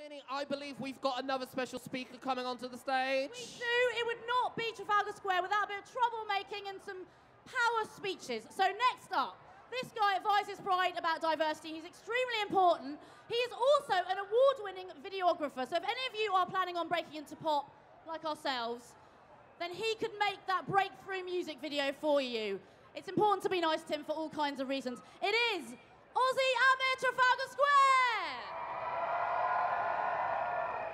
Meaning, I believe we've got another special speaker coming onto the stage. We do. It would not be Trafalgar Square without a bit of troublemaking and some power speeches. So next up, this guy advises Pride about diversity. He's extremely important. He is also an award-winning videographer. So if any of you are planning on breaking into pop like ourselves, then he could make that breakthrough music video for you. It's important to be nice to him for all kinds of reasons. It is Ozzy Amir, Trafalgar Square!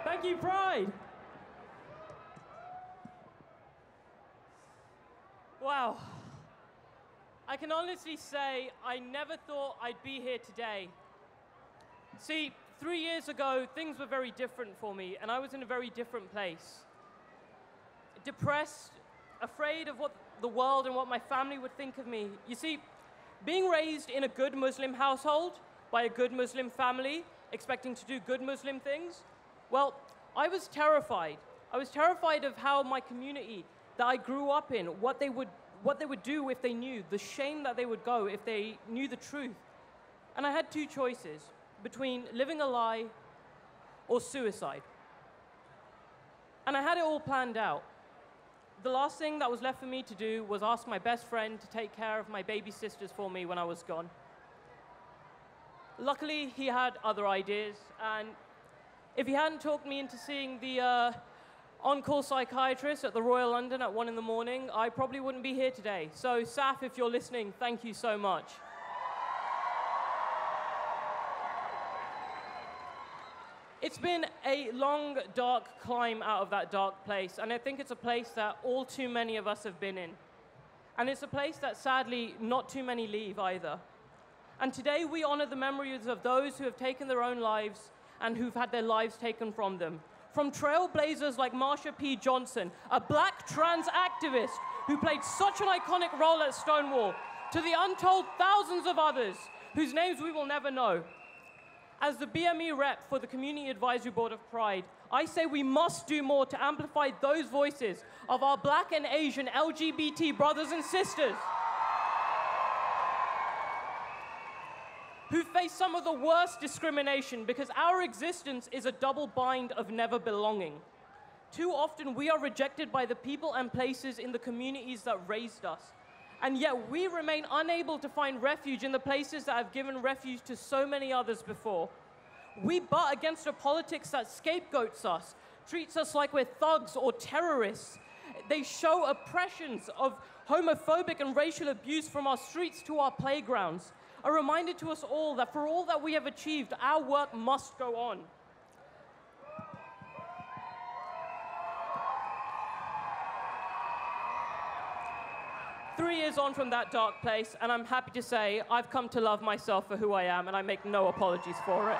Thank you, Pride. Wow. I can honestly say I never thought I'd be here today. See, 3 years ago, things were very different for me, and I was in a very different place. Depressed, afraid of what the world and what my family would think of me. You see, being raised in a good Muslim household, by a good Muslim family, expecting to do good Muslim things, well, I was terrified. I was terrified of how my community that I grew up in, what they would do if they knew, the shame that they would go if they knew the truth. And I had two choices, between living a lie or suicide. And I had it all planned out. The last thing that was left for me to do was ask my best friend to take care of my baby sisters for me when I was gone. Luckily, he had other ideas, and if he hadn't talked me into seeing the on-call psychiatrist at the Royal London at 1 in the morning, I probably wouldn't be here today. So, Saf, if you're listening, thank you so much. It's been a long, dark climb out of that dark place, and I think it's a place that all too many of us have been in. And it's a place that, sadly, not too many leave either. And today we honor the memories of those who have taken their own lives and who've had their lives taken from them. From trailblazers like Marsha P. Johnson, a black trans activist who played such an iconic role at Stonewall, to the untold thousands of others whose names we will never know. As the BME rep for the Community Advisory Board of Pride, I say we must do more to amplify those voices of our black and Asian LGBT brothers and sisters who face some of the worst discrimination, because our existence is a double bind of never belonging. Too often we are rejected by the people and places in the communities that raised us, and yet we remain unable to find refuge in the places that have given refuge to so many others before. We butt against a politics that scapegoats us, treats us like we're thugs or terrorists. They show oppressions of homophobic and racial abuse from our streets to our playgrounds. A reminder to us all that for all that we have achieved, our work must go on. Three years on from that dark place, and I'm happy to say I've come to love myself for who I am, and I make no apologies for it.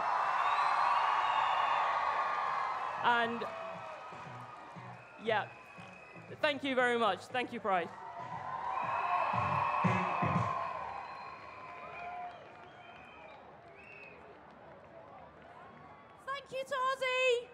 And yeah, thank you very much. Thank you, Pride. Thank you to Ozzy.